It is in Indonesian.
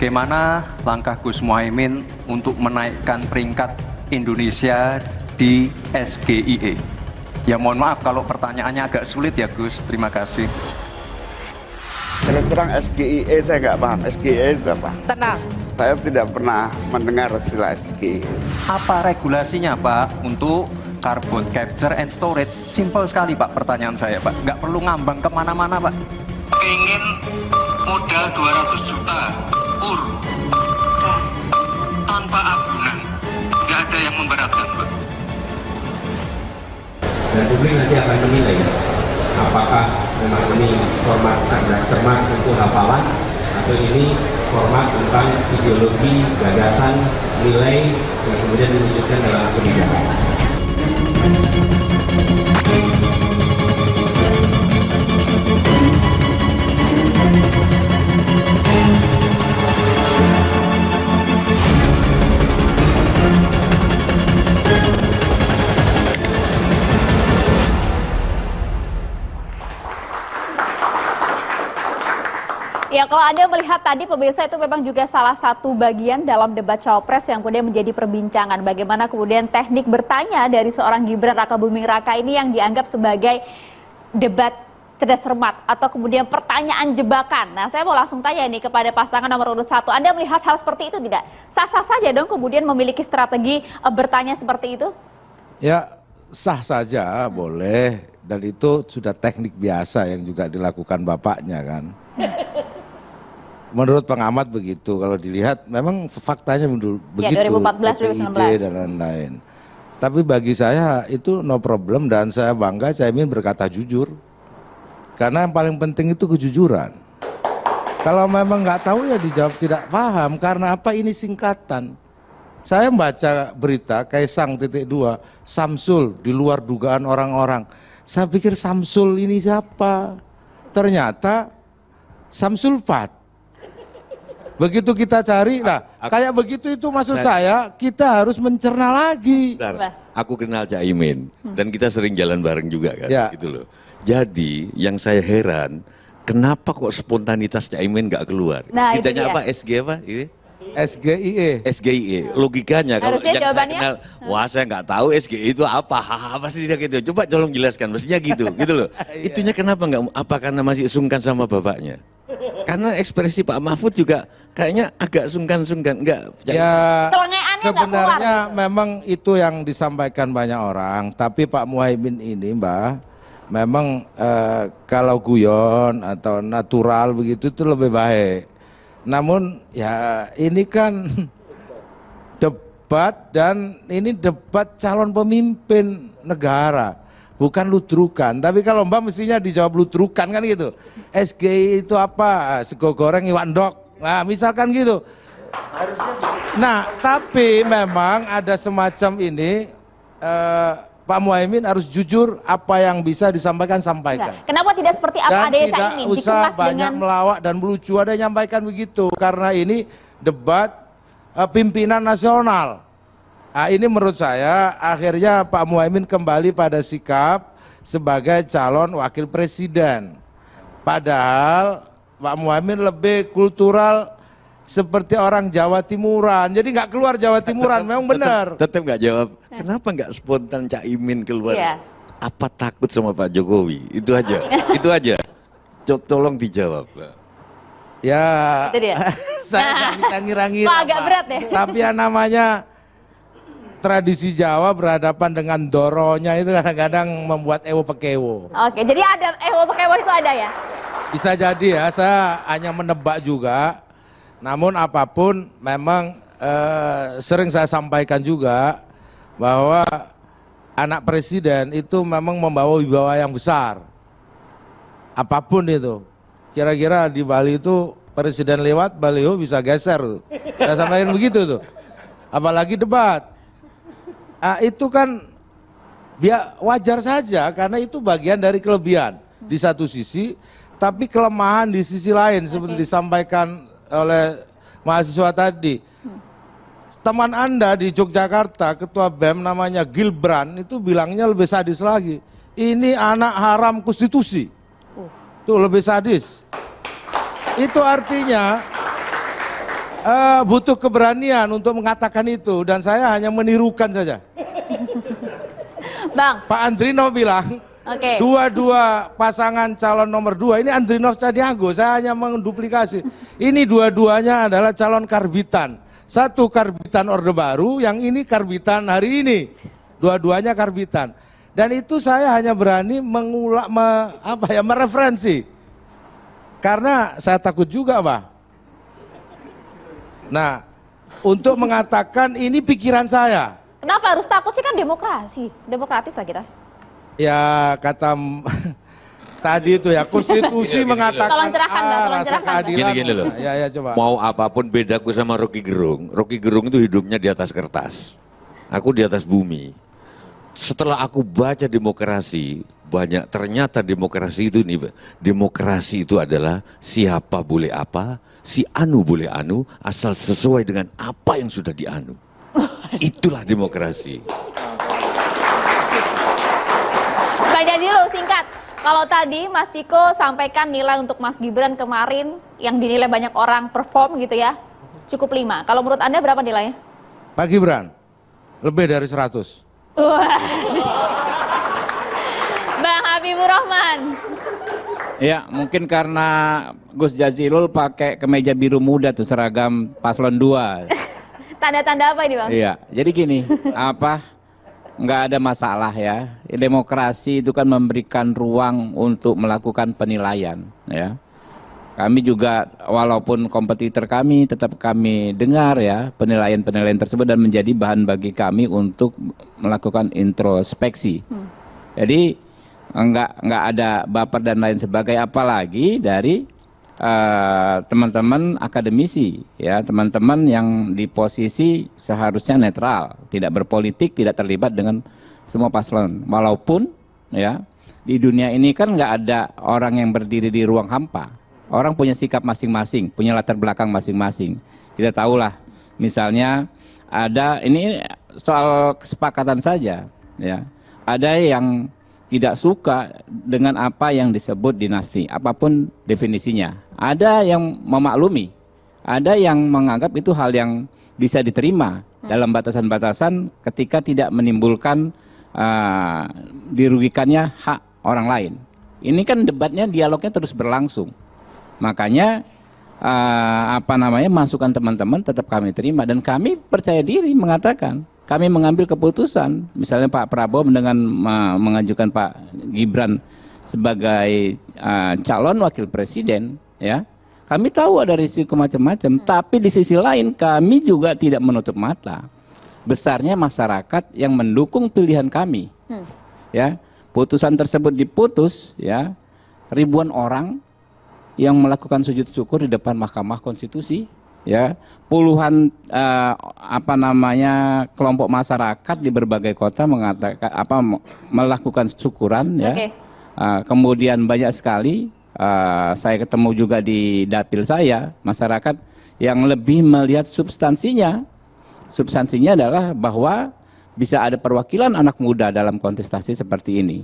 Bagaimana langkah Gus Muhaimin untuk menaikkan peringkat Indonesia di SGIE? Ya mohon maaf kalau pertanyaannya agak sulit ya Gus, terima kasih. Terus terang SGIE saya nggak paham, SGIE itu apa? Tenang. Saya tidak pernah mendengar istilah SGIE. Apa regulasinya Pak untuk carbon capture and storage? Simple sekali Pak pertanyaan saya Pak, nggak perlu ngambang kemana-mana Pak. Ingin modal 200 juta pur tanpa agunan, nggak ada yang memberatkan Pak. Dan publik nanti akan menilai apakah memang ini format cerdas cermat untuk hafalan atau ini format tentang ideologi, gagasan, nilai yang kemudian diwujudkan dalam kebijakan. Ya, kalau Anda melihat tadi pemirsa itu memang juga salah satu bagian dalam debat Cawapres yang kemudian menjadi perbincangan. Bagaimana kemudian teknik bertanya dari seorang Gibran Rakabuming Raka ini yang dianggap sebagai debat cerdas cermat atau kemudian pertanyaan jebakan. Nah, saya mau langsung tanya nih kepada pasangan nomor urut 1. Anda melihat hal seperti itu tidak? Sah-sah saja dong kemudian memiliki strategi bertanya seperti itu? Ya, sah saja, boleh. Dan itu sudah teknik biasa yang juga dilakukan bapaknya kan. Menurut pengamat begitu, kalau dilihat memang faktanya begitu, ya, 2014, PPID dan lain-lain. Tapi bagi saya itu no problem dan saya bangga Caimin berkata jujur. Karena yang paling penting itu kejujuran. Kalau memang nggak tahu ya dijawab tidak paham, karena apa ini singkatan. Saya membaca berita Kaisang .2, Samsul di luar dugaan orang-orang. Saya pikir Samsul ini siapa? Ternyata Samsul Fat. Begitu kita cari, nah kayak begitu itu maksud saya kita harus mencerna lagi. Bentar, aku kenal Caimin dan kita sering jalan bareng juga kan, ya. Gitu loh. Jadi yang saya heran, kenapa kok spontanitas Caimin nggak keluar? Nah, ditanya apa SG apa? SGIE. SGIE, logikanya kalau harusnya yang saya jawabannya? kenal, wah saya nggak tahu SGIE itu apa, pasti dia gitu. Coba tolong jelaskan, mestinya gitu, gitu loh. Itunya kenapa nggak? Apa karena masih sungkan sama bapaknya? Karena ekspresi Pak Mahfud juga kayaknya agak sungkan-sungkan, enggak. Ya, Selengeannya sebenarnya memang itu yang disampaikan banyak orang. Tapi Pak Muhaimin ini, Mbak, memang kalau guyon atau natural begitu itu lebih baik. Namun ya ini kan debat dan ini debat calon pemimpin negara. Bukan ludrukan, tapi kalau Mbak mestinya dijawab ludrukan kan gitu. SGI itu apa? Sego goreng iwan dok. Nah misalkan gitu. Nah tapi memang ada semacam ini, Pak Muhaimin harus jujur apa yang bisa disampaikan, sampaikan. Nah, kenapa tidak seperti apa adanya Caimin? Dan tidak usah banyak melawak dan melucu, ada yang nyampaikan begitu. Karena ini debat pimpinan nasional. Nah, ini menurut saya akhirnya Pak Muhaimin kembali pada sikap sebagai calon wakil presiden. Padahal Pak Muhaimin lebih kultural seperti orang Jawa Timuran. Jadi nggak keluar Jawa Timuran, memang benar. Tetap nggak jawab. Kenapa nggak spontan Caimin keluar? Iya. Apa takut sama Pak Jokowi? Itu aja, itu aja. Tolong dijawab. Ya, Itu dia. saya nggak bisa ngira-ngira. Pak, agak berat ya. Tapi yang namanya tradisi Jawa berhadapan dengan doronya itu kadang-kadang membuat ewo pekewo. Oke, jadi ada ewo pekewo itu ada ya? Bisa jadi ya, saya hanya menebak juga. Namun apapun memang sering saya sampaikan juga bahwa anak presiden itu memang membawa wibawa yang besar. Apapun itu. Kira-kira di Bali itu presiden lewat, baliho bisa geser. Saya sampaikan begitu tuh. Apalagi debat. Nah, itu kan wajar saja karena itu bagian dari kelebihan di satu sisi, tapi kelemahan di sisi lain seperti disampaikan oleh mahasiswa tadi. Teman Anda di Yogyakarta, ketua BEM namanya Gilbran, itu bilangnya lebih sadis lagi. Ini anak haram konstitusi. Tuh lebih sadis. Itu artinya butuh keberanian untuk mengatakan itu dan saya hanya menirukan saja. Bang, Pak Andrino bilang oke. dua-dua pasangan calon nomor 2 ini Andrinov Cadiago, saya hanya menduplikasi. Ini dua-duanya adalah calon karbitan. Satu karbitan Orde Baru, yang ini karbitan hari ini. Dua-duanya karbitan. Dan itu saya hanya berani mereferensi. Karena saya takut juga, Pak. Nah, untuk mengatakan ini pikiran saya. Kenapa harus takut sih, kan demokrasi, demokratis lah kita. Ya kata tadi itu ya konstitusi mengatakan Tolong cerahkan, Mbak, tolong rasa cerahkan, Mbak. keadilan. Gini loh. Ya coba. Mau apapun bedaku sama Rocky Gerung itu hidupnya di atas kertas. Aku di atas bumi. Setelah aku baca demokrasi, ternyata demokrasi itu adalah siapa boleh apa, si anu boleh anu, asal sesuai dengan apa yang sudah dianu. Itulah demokrasi. Bang Jazilul, singkat. Kalau tadi Mas Ciko sampaikan nilai untuk Mas Gibran kemarin yang dinilai banyak orang perform gitu ya, cukup 5. Kalau menurut Anda berapa nilainya? Pak Gibran, lebih dari 100. Wah. Bang Habibur Rahman. Ya, mungkin karena Gus Jazilul pakai kemeja biru muda tuh, seragam paslon 2. Tanda-tanda apa ini, Bang? Iya, jadi gini, nggak ada masalah ya. Demokrasi itu kan memberikan ruang untuk melakukan penilaian, ya. Kami juga, walaupun kompetitor kami, tetap kami dengar ya penilaian-penilaian tersebut dan menjadi bahan bagi kami untuk melakukan introspeksi. Jadi nggak ada baper dan lain sebagainya, apalagi dari teman-teman akademisi, ya, teman-teman yang di posisi seharusnya netral, tidak berpolitik, tidak terlibat dengan semua paslon. Walaupun ya di dunia ini kan nggak ada orang yang berdiri di ruang hampa. Orang punya sikap masing-masing, punya latar belakang masing-masing. Kita tahulah, misalnya ada, ini soal kesepakatan saja, ya. Ada yang tidak suka dengan apa yang disebut dinasti, apapun definisinya. Ada yang memaklumi, ada yang menganggap itu hal yang bisa diterima dalam batasan-batasan ketika tidak menimbulkan dirugikannya hak orang lain. Ini kan debatnya, dialognya terus berlangsung. Makanya masukan teman-teman tetap kami terima dan kami percaya diri mengatakan kami mengambil keputusan. Misalnya Pak Prabowo dengan mengajukan Pak Gibran sebagai calon wakil presiden, ya, kami tahu ada risiko macam-macam, tapi di sisi lain kami juga tidak menutup mata besarnya masyarakat yang mendukung pilihan kami. Ya, putusan tersebut diputus, ya, ribuan orang yang melakukan sujud syukur di depan Mahkamah Konstitusi, ya, puluhan kelompok masyarakat di berbagai kota melakukan syukuran, ya. Okay. Kemudian banyak sekali saya ketemu juga di dapil saya masyarakat yang lebih melihat substansinya. Substansinya adalah bahwa bisa ada perwakilan anak muda dalam kontestasi seperti ini.